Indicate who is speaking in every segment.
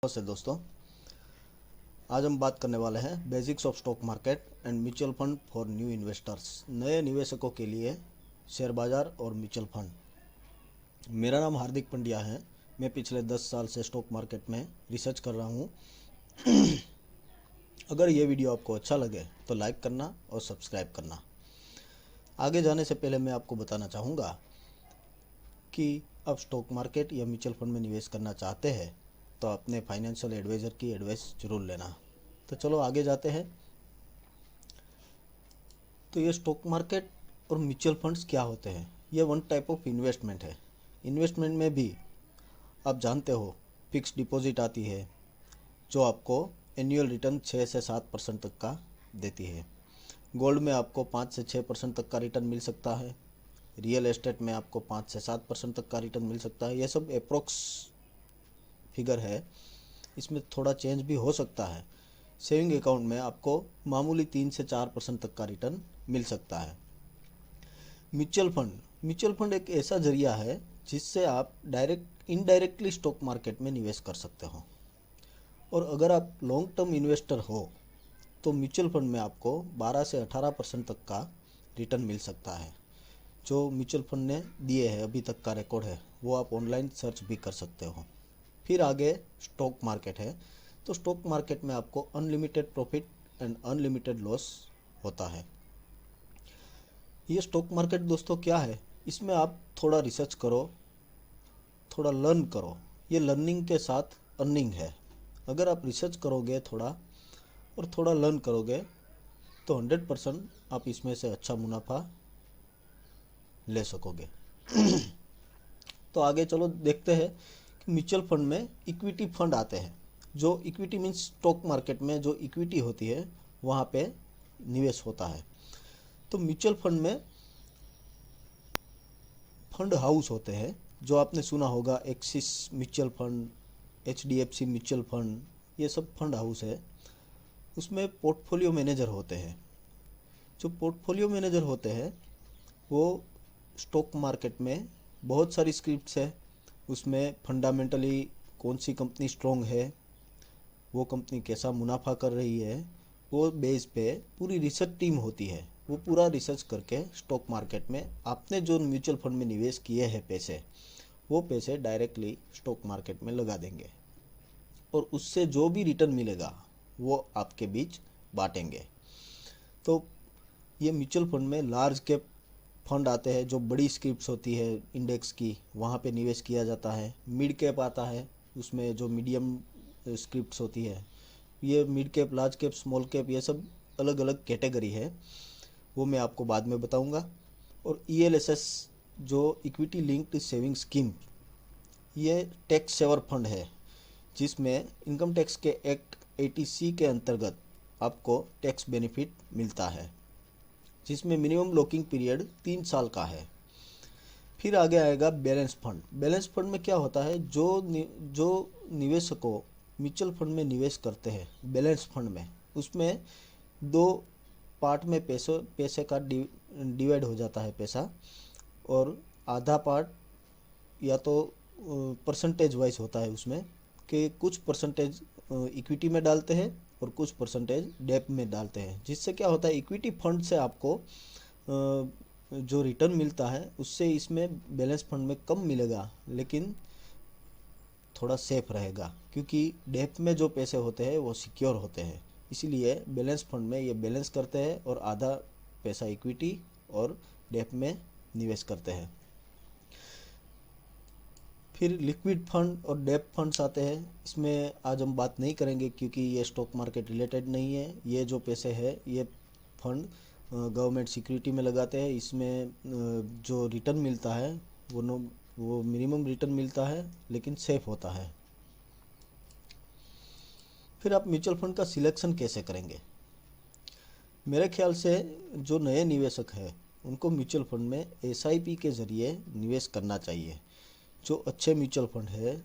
Speaker 1: नमस्ते दोस्तों। आज हम बात करने वाले हैं basics of stock market and mutual fund for new investors. नए निवेशकों के लिए शेयर बाजार और म्यूचुअल फंड। मेरा नाम हार्दिक पंड्या है। मैं पिछले 10 साल से स्टॉक मार्केट में रिसर्च कर रहा हूँ। अगर ये वीडियो आपको अच्छा लगे तो लाइक करना और सब्सक्राइब करना। आगे जाने से पहले मैं आपको बताना चाहूँगा कि आप स्टॉक मार्केट या म्यूचुअल फंड में निवेश करना चाहते हैं तो अपने फाइनेंशियल एडवाइज़र की एडवाइस ज़रूर लेना। तो चलो आगे जाते हैं। तो ये स्टॉक मार्केट और म्यूचुअल फंड्स क्या होते हैं? ये वन टाइप ऑफ इन्वेस्टमेंट है। इन्वेस्टमेंट में भी आप जानते हो फिक्स डिपॉजिट आती है जो आपको एनुअल रिटर्न 6 से 7% तक का देती है। गोल्ड में आपको 5 से 6% तक का रिटर्न मिल सकता है। रियल एस्टेट में आपको 5 से 7% तक का रिटर्न मिल सकता है। ये सब अप्रोक्स फिगर है, इसमें थोड़ा चेंज भी हो सकता है। सेविंग अकाउंट में आपको मामूली 3 से 4% तक का रिटर्न मिल सकता है। म्यूचुअल फंड एक ऐसा जरिया है जिससे आप इनडायरेक्टली स्टॉक मार्केट में निवेश कर सकते हो। और अगर आप लॉन्ग टर्म इन्वेस्टर हो तो म्यूचुअल फंड में आपको 12 से 18% तक का रिटर्न मिल सकता है। जो म्यूचुअल फंड ने दिए हैं अभी तक का रिकॉर्ड है वो आप ऑनलाइन सर्च भी कर सकते हो। फिर आगे स्टॉक मार्केट है। तो स्टॉक मार्केट में आपको unlimited profit and unlimited loss होता है। ये स्टॉक मार्केट दोस्तों क्या है? इसमें आप थोड़ा रिसर्च करो, थोड़ा लर्न करो। ये लर्निंग के साथ अर्निंग है। अगर आप रिसर्च करोगे थोड़ा और थोड़ा लर्न करोगे तो 100% आप इसमें से अच्छा मुनाफा ले सकोगे। तो आगे चलो देखते हैं कि म्यूचुअल फंड में इक्विटी फंड आते हैं। जो इक्विटी मीन्स स्टॉक मार्केट में जो इक्विटी होती है वहाँ पे निवेश होता है। तो म्यूचुअल फंड में फंड हाउस होते हैं जो आपने सुना होगा, axis mutual fund, HDFC mutual fund, ये सब फंड हाउस है। उसमें पोर्टफोलियो मैनेजर होते हैं। जो पोर्टफोलियो मैनेजर होते हैं वो स्टॉक मार्केट में बहुत सारी स्क्रिप्ट्स है। उसमें फंडामेंटली कौन सी कंपनी स्ट्रॉन्ग है, वो कंपनी कैसा मुनाफा कर रही है, वो बेस पे पूरी रिसर्च टीम होती है। वो पूरा रिसर्च करके स्टॉक मार्केट में आपने जो म्यूचुअल फंड में निवेश किए हैं पैसे, वो पैसे डायरेक्टली स्टॉक मार्केट में लगा देंगे और उससे जो भी रिटर्न मिलेगा वो आपके बीच बांटेंगे। तो ये म्यूचुअल फंड में लार्ज कैप फंड आते हैं जो बड़ी स्क्रिप्ट्स होती है इंडेक्स की, वहाँ पे निवेश किया जाता है। मिड कैप आता है, उसमें जो मीडियम स्क्रिप्ट्स होती है। ये mid cap, large cap, small cap, ये सब अलग अलग कैटेगरी है, वो मैं आपको बाद में बताऊंगा। और ELSS जो इक्विटी लिंक्ड सेविंग स्कीम, ये टैक्स सेवर फंड है जिसमें इनकम टैक्स के एक्ट 80C के अंतर्गत आपको टैक्स बेनिफिट मिलता है, जिसमें मिनिमम लॉकिंग पीरियड 3 साल का है। फिर आगे आएगा बैलेंस फंड। बैलेंस फंड में क्या होता है, जो निवेशकों म्यूचुअल फंड में निवेश करते हैं बैलेंस फंड में, उसमें दो पार्ट में पैसे का डिवाइड हो जाता है पैसा। और आधा पार्ट या तो परसेंटेज वाइज होता है उसमें, कि कुछ परसेंटेज इक्विटी में डालते हैं और कुछ परसेंटेज डेप में डालते हैं। जिससे क्या होता है, इक्विटी फंड से आपको जो रिटर्न मिलता है उससे इसमें बैलेंस फंड में कम मिलेगा, लेकिन थोड़ा सेफ रहेगा, क्योंकि डेप में जो पैसे होते हैं वो सिक्योर होते हैं। इसीलिए बैलेंस फंड में ये बैलेंस करते हैं और आधा पैसा इक्विटी और डेप में निवेश करते हैं। फिर लिक्विड फंड और डेप फंड्स आते हैं। इसमें आज हम बात नहीं करेंगे क्योंकि ये स्टॉक मार्केट रिलेटेड नहीं है। ये जो पैसे है ये फंड गवर्नमेंट सिक्योरिटी में लगाते हैं। इसमें जो रिटर्न मिलता है वो मिनिमम रिटर्न मिलता है, लेकिन सेफ होता है। फिर आप म्यूचुअल फंड का सिलेक्शन कैसे करेंगे? मेरे ख्याल से जो नए निवेशक हैं उनको म्यूचुअल फंड में SIP के ज़रिए निवेश करना चाहिए। जो अच्छे म्यूचुअल फंड है,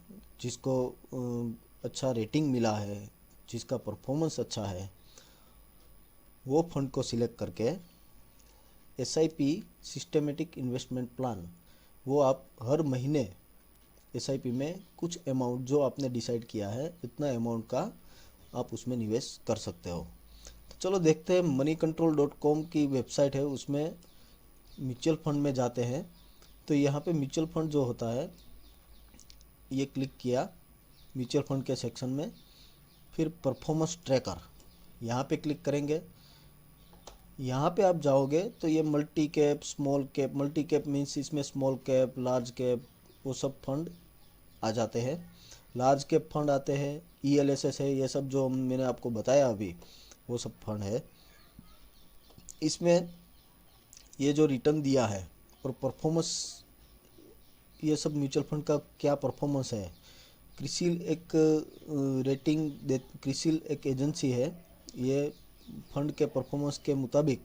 Speaker 1: जिसको अच्छा रेटिंग मिला है, जिसका परफॉर्मेंस अच्छा है, वो फंड को सिलेक्ट करके SIP सिस्टेमेटिक इन्वेस्टमेंट प्लान, वो आप हर महीने एसआईपी में कुछ अमाउंट जो आपने डिसाइड किया है इतना अमाउंट का आप उसमें निवेश कर सकते हो। तो चलो देखते हैं, moneycontrol.com की वेबसाइट है, उसमें म्यूचुअल फंड में जाते हैं। तो यहाँ पे म्यूचुअल फंड जो होता है, ये क्लिक किया म्यूचुअल फंड के सेक्शन में, फिर परफॉर्मेंस ट्रैकर यहाँ पे क्लिक करेंगे। यहाँ पे आप जाओगे तो ये multi cap, small cap, multi cap means इसमें स्मॉल कैप, लार्ज कैप वो सब फंड आ जाते हैं। लार्ज कैप फंड आते हैं, ईएलएसएस है, ये सब जो मैंने आपको बताया अभी वो सब फंड है। इसमें ये जो रिटर्न दिया है और परफॉर्मेंस, ये सब म्यूचुअल फंड का क्या परफॉर्मेंस है। क्रिसिल एक रेटिंग दे, क्रिसिल एक एजेंसी है, ये फंड के परफॉर्मेंस के मुताबिक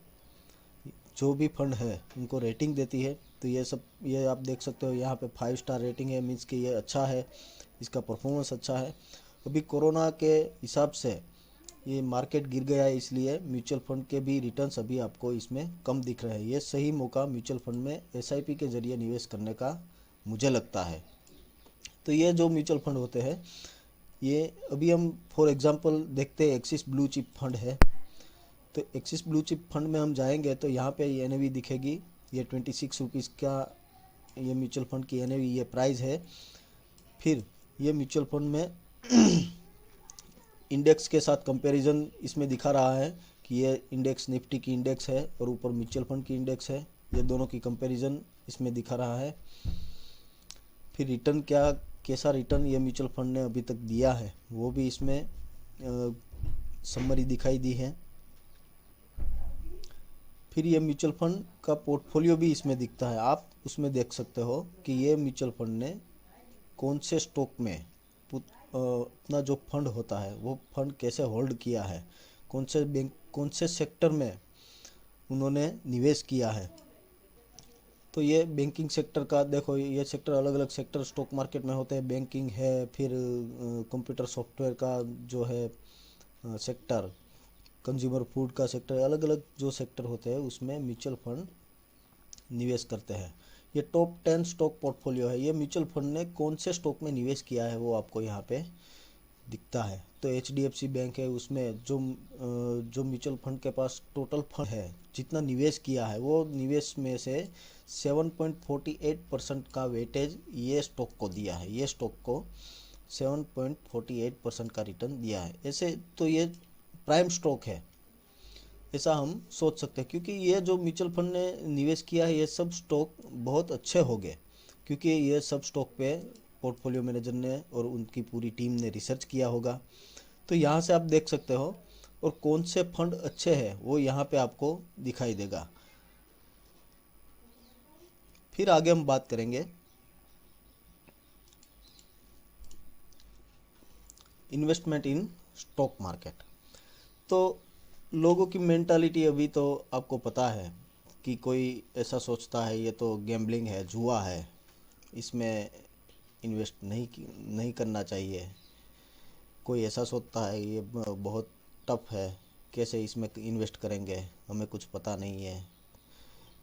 Speaker 1: जो भी फंड है उनको रेटिंग देती है। तो ये सब ये आप देख सकते हो, यहाँ पे 5 स्टार रेटिंग है, मीन्स कि ये अच्छा है, इसका परफॉर्मेंस अच्छा है। अभी कोरोना के हिसाब से ये मार्केट गिर गया है, इसलिए म्यूचुअल फंड के भी रिटर्न्स अभी आपको इसमें कम दिख रहे हैं। ये सही मौका म्यूचुअल फंड में एसआईपी के जरिए निवेश करने का मुझे लगता है। तो ये जो म्यूचुअल फंड होते हैं, ये अभी हम फॉर एग्जांपल देखते हैं, एक्सिस ब्लू चिप फंड है। तो एक्सिस ब्लू चिप फंड में हम जाएंगे तो यहाँ पे ये एनएवी दिखेगी, ये 26 रुपीज़ का ये म्यूचुअल फंड की एनएवी, ये प्राइस है। फिर ये म्यूचुअल फंड में इंडेक्स के साथ कंपैरिजन इसमें दिखा रहा है कि ये इंडेक्स निफ्टी की इंडेक्स है और ऊपर म्यूचुअल फंड की इंडेक्स है, ये दोनों की कंपैरिजन इसमें दिखा रहा है। फिर रिटर्न कैसा रिटर्न ये म्यूचुअल फंड ने अभी तक दिया है वो भी इसमें समरी दिखाई दी है। फिर ये म्यूचुअल फंड का पोर्टफोलियो भी इसमें दिखता है, आप उसमें देख सकते हो कि ये म्यूचुअल फंड ने कौन से स्टॉक में अपना जो फंड होता है वो फंड कैसे होल्ड किया है, कौन से सेक्टर में उन्होंने निवेश किया है। तो ये बैंकिंग सेक्टर का देखो, ये सेक्टर अलग अलग सेक्टर स्टॉक मार्केट में होते हैं, बैंकिंग है, फिर कंप्यूटर सॉफ्टवेयर का जो है सेक्टर, कंज्यूमर फूड का सेक्टर, अलग अलग जो सेक्टर होते हैं उसमें म्यूचुअल फंड निवेश करते हैं। ये टॉप 10 स्टॉक पोर्टफोलियो है, ये म्यूचुअल फंड ने कौन से स्टॉक में निवेश किया है वो आपको यहाँ पे दिखता है। तो एचडीएफसी बैंक है, उसमें जो म्यूचुअल फंड के पास टोटल फंड है, जितना निवेश किया है वो निवेश में से 7.48% का वेटेज ये स्टॉक को दिया है, ये स्टॉक को 7.48% का रिटर्न दिया है। ऐसे तो ये प्राइम स्टॉक है, ऐसा हम सोच सकते हैं, क्योंकि ये जो म्यूचुअल फंड ने निवेश किया है ये सब स्टॉक बहुत अच्छे हो गए, क्योंकि ये सब स्टॉक पे पोर्टफोलियो मैनेजर ने और उनकी पूरी टीम ने रिसर्च किया होगा। तो यहाँ से आप देख सकते हो, और कौन से फंड अच्छे हैं वो यहाँ पे आपको दिखाई देगा। फिर आगे हम बात करेंगे इन्वेस्टमेंट इन स्टॉक मार्केट। तो लोगों की मेंटालिटी अभी तो आपको पता है कि कोई ऐसा सोचता है ये तो गैम्बलिंग है, जुआ है, इसमें इन्वेस्ट नहीं करना चाहिए। कोई ऐसा सोचता है ये बहुत टफ है, कैसे इसमें इन्वेस्ट करेंगे, हमें कुछ पता नहीं है।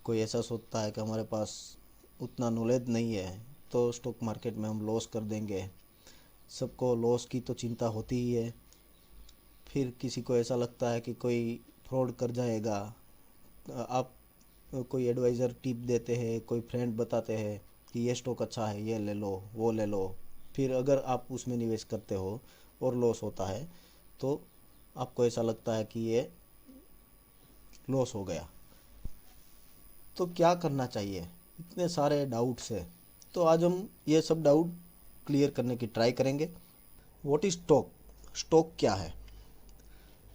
Speaker 1: कोई ऐसा सोचता है कि हमारे पास उतना नॉलेज नहीं है तो स्टॉक मार्केट में हम लॉस कर देंगे। सबको लॉस की तो चिंता होती ही है। फिर किसी को ऐसा लगता है कि कोई फ्रॉड कर जाएगा। आप कोई एडवाइज़र टिप देते हैं, कोई फ्रेंड बताते हैं कि ये स्टॉक अच्छा है, ये ले लो, वो ले लो। फिर अगर आप उसमें निवेश करते हो और लॉस होता है तो आपको ऐसा लगता है कि ये लॉस हो गया। तो क्या करना चाहिए, इतने सारे डाउट्स है। तो आज हम ये सब डाउट क्लियर करने की ट्राई करेंगे। व्हाट इज स्टॉक, स्टॉक क्या है।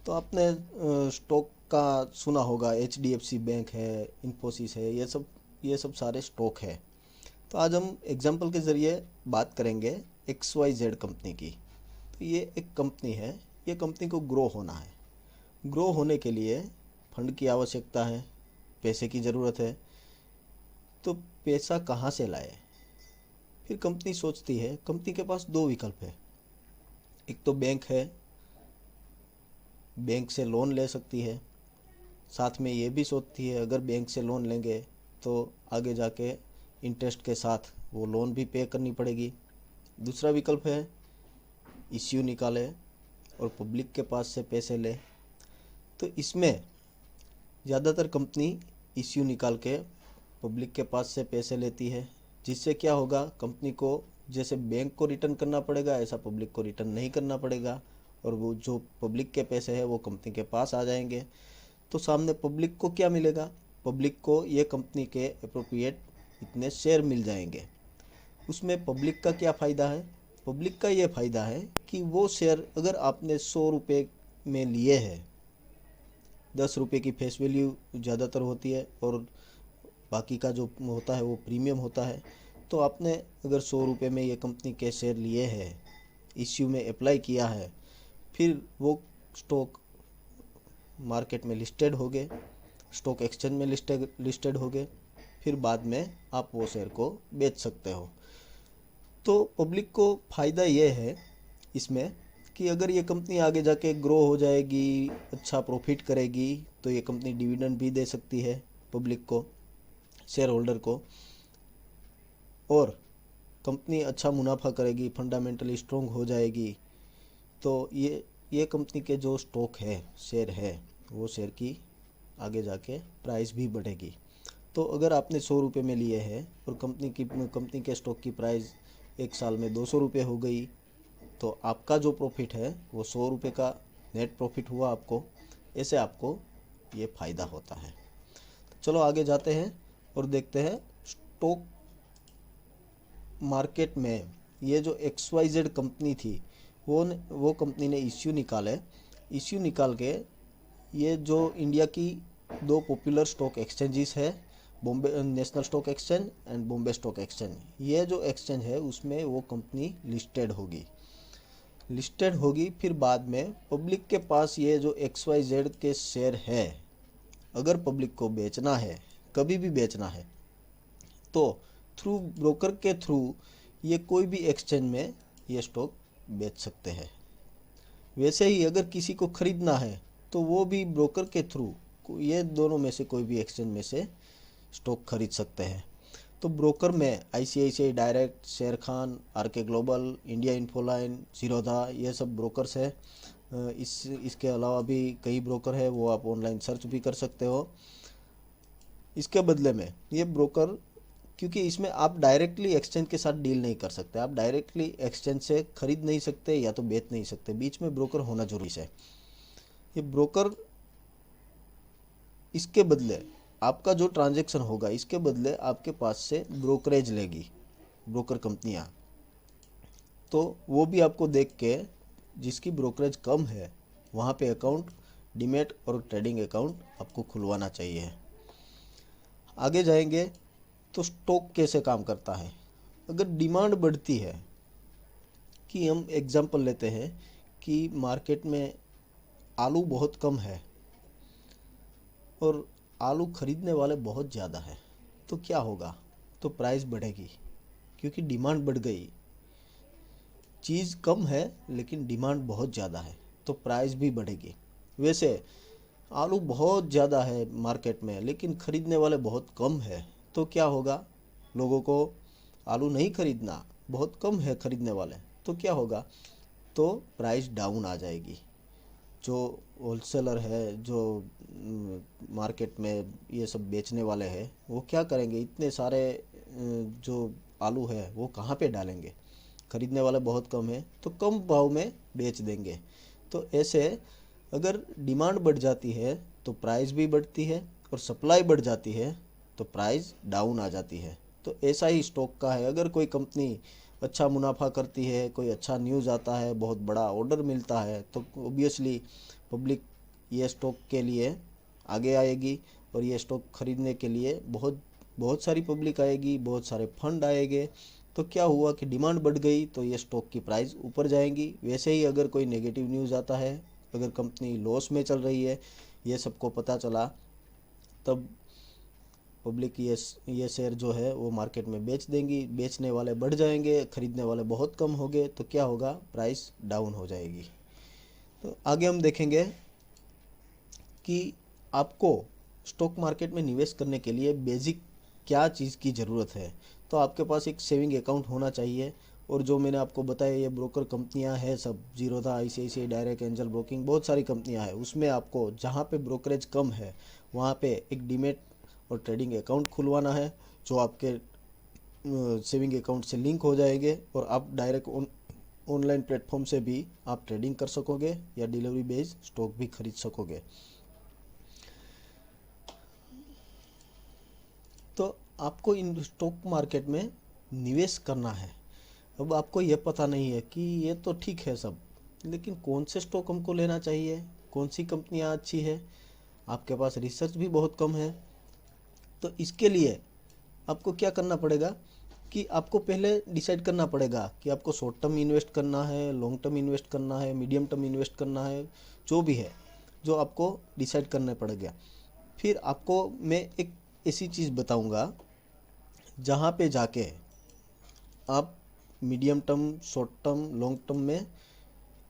Speaker 1: तो आपने स्टॉक का सुना होगा, एचडीएफसी बैंक है, इन्फोसिस है, ये सब सारे स्टॉक है। तो आज हम एग्जांपल के ज़रिए बात करेंगे XYZ कंपनी की। तो ये एक कंपनी है, ये कंपनी को ग्रो होना है। ग्रो होने के लिए फंड की आवश्यकता है, पैसे की ज़रूरत है। तो पैसा कहाँ से लाए। फिर कंपनी सोचती है, कंपनी के पास दो विकल्प है। एक तो बैंक है, बैंक से लोन ले सकती है। साथ में ये भी सोचती है अगर बैंक से लोन लेंगे तो आगे जाके इंटरेस्ट के साथ वो लोन भी पे करनी पड़ेगी। दूसरा विकल्प है इश्यू निकाले और पब्लिक के पास से पैसे ले। तो इसमें ज़्यादातर कंपनी इश्यू निकाल के पब्लिक के पास से पैसे लेती है, जिससे क्या होगा, कंपनी को जैसे बैंक को रिटर्न करना पड़ेगा ऐसा पब्लिक को रिटर्न नहीं करना पड़ेगा, और वो जो पब्लिक के पैसे हैं वो कंपनी के पास आ जाएंगे। तो सामने पब्लिक को क्या मिलेगा, पब्लिक को ये कंपनी के अप्रोप्रिएट इतने शेयर मिल जाएंगे। उसमें पब्लिक का क्या फ़ायदा है, पब्लिक का ये फ़ायदा है कि वो शेयर अगर आपने 100 रुपये में लिए हैं, 10 रुपये की फेस वैल्यू ज़्यादातर होती है और बाकी का जो होता है वो प्रीमियम होता है। तो आपने अगर 100 रुपये में ये कंपनी के शेयर लिए हैं, इश्यू में अप्लाई किया है, फिर वो स्टॉक मार्केट में लिस्टेड हो गए, स्टॉक एक्सचेंज में लिस्टेड हो गए, फिर बाद में आप वो शेयर को बेच सकते हो। तो पब्लिक को फ़ायदा ये है इसमें कि अगर ये कंपनी आगे जाके ग्रो हो जाएगी, अच्छा प्रॉफिट करेगी, तो ये कंपनी डिविडेंड भी दे सकती है पब्लिक को, शेयर होल्डर को, और कंपनी अच्छा मुनाफा करेगी, फंडामेंटली स्ट्रॉन्ग हो जाएगी, तो ये कंपनी के जो स्टॉक है, शेयर है, वो शेयर की आगे जाके प्राइस भी बढ़ेगी। तो अगर आपने 100 रुपये में लिए हैं और कंपनी के स्टॉक की प्राइस एक साल में 200 रुपये हो गई, तो आपका जो प्रॉफिट है वो 100 रुपये का नेट प्रॉफिट हुआ आपको। ऐसे आपको ये फ़ायदा होता है। तो चलो आगे जाते हैं और देखते हैं स्टॉक मार्केट में ये जो XYZ कंपनी थी, वो कंपनी ने इश्यू निकाले। इश्यू निकाल के ये जो इंडिया की 2 पॉपुलर स्टॉक एक्सचेंजेस है, Bombay national stock exchange and Bombay stock exchange, ये जो एक्सचेंज है उसमें वो कंपनी लिस्टेड होगी। फिर बाद में पब्लिक के पास ये जो XYZ के शेयर है, अगर पब्लिक को बेचना है, कभी भी बेचना है, तो थ्रू ब्रोकर के थ्रू ये कोई भी एक्सचेंज में ये स्टॉक बेच सकते हैं। वैसे ही अगर किसी को ख़रीदना है तो वो भी ब्रोकर के थ्रू ये दोनों में से कोई भी एक्सचेंज में से स्टॉक खरीद सकते हैं। तो ब्रोकर में ICICI डायरेक्ट, शेर Khan, RK global, India Infoline, Zerodha, ये सब ब्रोकर्स है। इसके अलावा भी कई ब्रोकर है, वो आप ऑनलाइन सर्च भी कर सकते हो। इसके बदले में ये ब्रोकर, क्योंकि इसमें आप डायरेक्टली एक्सचेंज के साथ डील नहीं कर सकते, आप डायरेक्टली एक्सचेंज से खरीद नहीं सकते या तो बेच नहीं सकते, बीच में ब्रोकर होना जरूरी है। ये ब्रोकर इसके बदले आपका जो ट्रांजैक्शन होगा, इसके बदले आपके पास से ब्रोकरेज लेगी ब्रोकर कंपनियां। तो वो भी आपको देख के, जिसकी ब्रोकरेज कम है वहाँ पे अकाउंट, डीमैट और ट्रेडिंग अकाउंट आपको खुलवाना चाहिए। आगे जाएंगे तो स्टॉक कैसे काम करता है। अगर डिमांड बढ़ती है, कि हम एग्जांपल लेते हैं कि मार्केट में आलू बहुत कम है और आलू खरीदने वाले बहुत ज़्यादा है, तो क्या होगा, तो प्राइस बढ़ेगी, क्योंकि डिमांड बढ़ गई। चीज़ कम है लेकिन डिमांड बहुत ज़्यादा है, तो प्राइस भी बढ़ेगी। वैसे आलू बहुत ज़्यादा है मार्केट में लेकिन खरीदने वाले बहुत कम है, तो क्या होगा, लोगों को आलू नहीं खरीदना, बहुत कम है खरीदने वाले, तो क्या होगा, तो प्राइस डाउन आ जाएगी। जो होलसेलर है, जो मार्केट में ये सब बेचने वाले हैं, वो क्या करेंगे, इतने सारे जो आलू है वो कहाँ पे डालेंगे, खरीदने वाले बहुत कम है, तो कम भाव में बेच देंगे। तो ऐसे अगर डिमांड बढ़ जाती है तो प्राइस भी बढ़ती है, और सप्लाई बढ़ जाती है तो प्राइस डाउन आ जाती है। तो ऐसा ही स्टॉक का है, अगर कोई कंपनी अच्छा मुनाफा करती है, कोई अच्छा न्यूज़ आता है, बहुत बड़ा ऑर्डर मिलता है, तो ऑब्वियसली पब्लिक ये स्टॉक के लिए आगे आएगी, और ये स्टॉक खरीदने के लिए बहुत बहुत सारी पब्लिक आएगी, बहुत सारे फंड आएंगे। तो क्या हुआ कि डिमांड बढ़ गई तो ये स्टॉक की प्राइस ऊपर जाएंगी। वैसे ही अगर कोई नेगेटिव न्यूज़ आता है, अगर कंपनी लॉस में चल रही है, ये सबको पता चला, तब पब्लिक ये शेयर जो है वो मार्केट में बेच देंगी, बेचने वाले बढ़ जाएंगे, खरीदने वाले बहुत कम हो गए, तो क्या होगा, प्राइस डाउन हो जाएगी। तो आगे हम देखेंगे कि आपको स्टॉक मार्केट में निवेश करने के लिए बेसिक क्या चीज़ की ज़रूरत है। तो आपके पास एक सेविंग अकाउंट होना चाहिए, और जो मैंने आपको बताया ये ब्रोकर कंपनियां हैं सब, Zerodha, ICICI direct, angel broking, बहुत सारी कंपनियां हैं। उसमें आपको जहां पे ब्रोकरेज कम है वहां पे एक डीमेट और ट्रेडिंग अकाउंट खुलवाना है, जो आपके सेविंग अकाउंट से लिंक हो जाएंगे और आप डायरेक्ट ऑनलाइन प्लेटफॉर्म से भी आप ट्रेडिंग कर सकोगे या डिलीवरी बेस्ड स्टॉक भी खरीद सकोगे। तो आपको इन स्टॉक मार्केट में निवेश करना है। अब आपको ये पता नहीं है कि ये तो ठीक है सब, लेकिन कौन से स्टॉक हमको लेना चाहिए, कौन सी कंपनियां अच्छी है, आपके पास रिसर्च भी बहुत कम है। तो इसके लिए आपको क्या करना पड़ेगा कि आपको पहले डिसाइड करना पड़ेगा कि आपको शॉर्ट टर्म इन्वेस्ट करना है, लॉन्ग टर्म इन्वेस्ट करना है, मीडियम टर्म इन्वेस्ट करना है, जो भी है जो आपको डिसाइड करना पड़ेगा। फिर आपको मैं एक ऐसी चीज़ बताऊंगा जहाँ पे जाके आप medium term, short term, long term में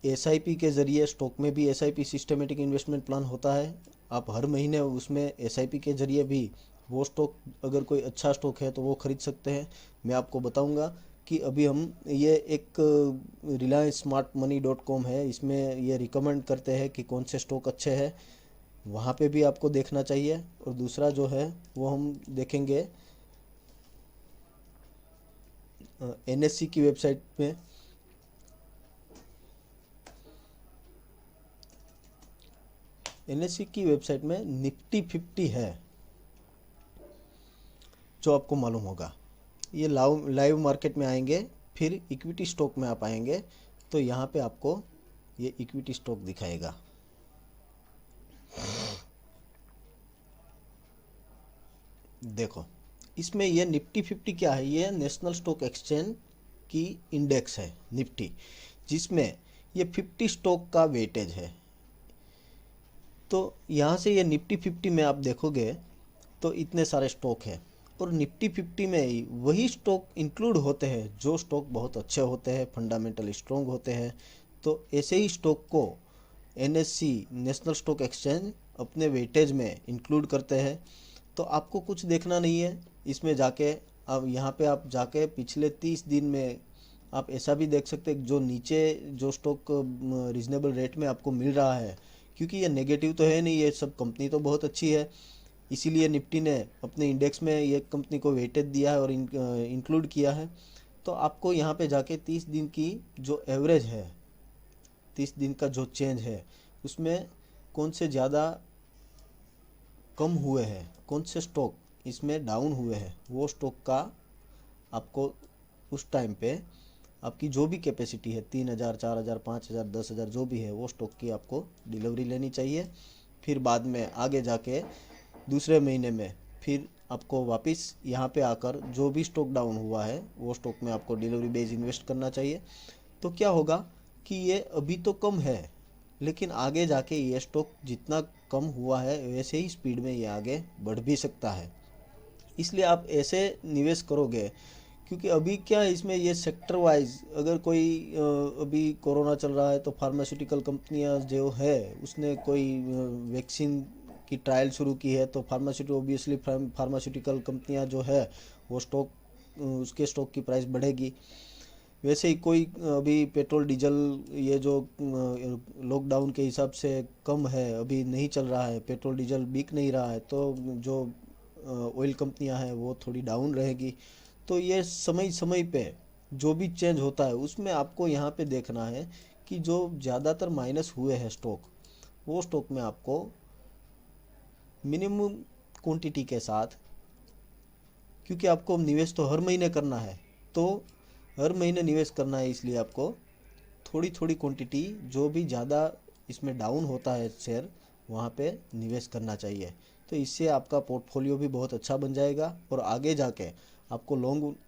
Speaker 1: एसआईपी के ज़रिए, स्टॉक में भी एसआईपी सिस्टमेटिक इन्वेस्टमेंट प्लान होता है, आप हर महीने उसमें एसआईपी के ज़रिए भी वो स्टॉक, अगर कोई अच्छा स्टॉक है तो वो खरीद सकते हैं। मैं आपको बताऊंगा कि अभी हम ये एक reliancesmartmoney.com है, इसमें ये रिकमेंड करते हैं कि कौन से स्टॉक अच्छे हैं, वहाँ पे भी आपको देखना चाहिए। और दूसरा जो है वो हम देखेंगे एनएससी की वेबसाइट में। एनएससी की वेबसाइट में निफ्टी 50 है जो आपको मालूम होगा। ये लाइव मार्केट में आएंगे, फिर इक्विटी स्टॉक में आप आएंगे तो यहाँ पे आपको ये इक्विटी स्टॉक दिखाएगा। देखो इसमें ये निफ्टी 50 क्या है, ये नेशनल स्टॉक एक्सचेंज की इंडेक्स है निफ्टी, जिसमें ये 50 स्टॉक का वेटेज है। तो यहाँ से ये निफ्टी 50 में आप देखोगे तो इतने सारे स्टॉक हैं, और निफ्टी 50 में ही वही स्टॉक इंक्लूड होते हैं जो स्टॉक बहुत अच्छे होते हैं, फंडामेंटल स्ट्रॉन्ग होते हैं। तो ऐसे ही स्टॉक को एनएससी, नेशनल स्टॉक एक्सचेंज, अपने वेटेज में इंक्लूड करते हैं। तो आपको कुछ देखना नहीं है इसमें जाके। अब यहाँ पे आप जाके पिछले 30 दिन में आप ऐसा भी देख सकते हैं जो नीचे जो स्टॉक रीजनेबल रेट में आपको मिल रहा है, क्योंकि ये नेगेटिव तो है नहीं, ये सब कंपनी तो बहुत अच्छी है, इसीलिए निफ्टी ने अपने इंडेक्स में ये कंपनी को वेटेज दिया है और इंक्लूड किया है। तो आपको यहाँ पे जाके 30 दिन की जो एवरेज है, 30 दिन का जो चेंज है, उसमें कौन से ज़्यादा कम हुए हैं, कौन से स्टॉक इसमें डाउन हुए हैं, वो स्टॉक का आपको उस टाइम पे आपकी जो भी कैपेसिटी है, 3,000, 4,000, 5,000, 10,000 जो भी है, वो स्टॉक की आपको डिलीवरी लेनी चाहिए। फिर बाद में आगे जाके दूसरे महीने में फिर आपको वापस यहाँ पे आकर जो भी स्टॉक डाउन हुआ है वो स्टॉक में आपको डिलीवरी बेस इन्वेस्ट करना चाहिए। तो क्या होगा कि ये अभी तो कम है, लेकिन आगे जाके ये स्टॉक जितना कम हुआ है वैसे ही स्पीड में ये आगे बढ़ भी सकता है। इसलिए आप ऐसे निवेश करोगे, क्योंकि अभी क्या है इसमें ये सेक्टर वाइज, अगर कोई अभी कोरोना चल रहा है तो फार्मास्यूटिकल कंपनियां जो है उसने कोई वैक्सीन की ट्रायल शुरू की है, तो ऑब्वियसली फार्मास्यूटिकल कंपनियां जो है वो स्टॉक, उसके स्टॉक की प्राइस बढ़ेगी। वैसे ही कोई अभी पेट्रोल डीजल ये जो लॉकडाउन के हिसाब से कम है, अभी नहीं चल रहा है, पेट्रोल डीजल बिक नहीं रहा है, तो जो ऑयल कंपनियां हैं वो थोड़ी डाउन रहेगी। तो ये समय समय पे जो भी चेंज होता है उसमें आपको यहाँ पे देखना है कि जो ज़्यादातर माइनस हुए हैं स्टॉक, वो स्टॉक में आपको मिनिमम क्वांटिटी के साथ, क्योंकि आपको निवेश तो हर महीने करना है, तो हर महीने निवेश करना है, इसलिए आपको थोड़ी थोड़ी क्वांटिटी, जो भी ज़्यादा इसमें डाउन होता है शेयर, वहाँ पे निवेश करना चाहिए। तो इससे आपका पोर्टफोलियो भी बहुत अच्छा बन जाएगा, और आगे जाके आपको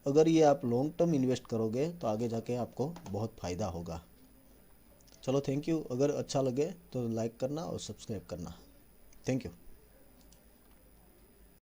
Speaker 1: अगर ये आप लॉन्ग टर्म इन्वेस्ट करोगे तो आगे जाके आपको बहुत फ़ायदा होगा। चलो थैंक यू, अगर अच्छा लगे तो लाइक करना और सब्सक्राइब करना। Thank you.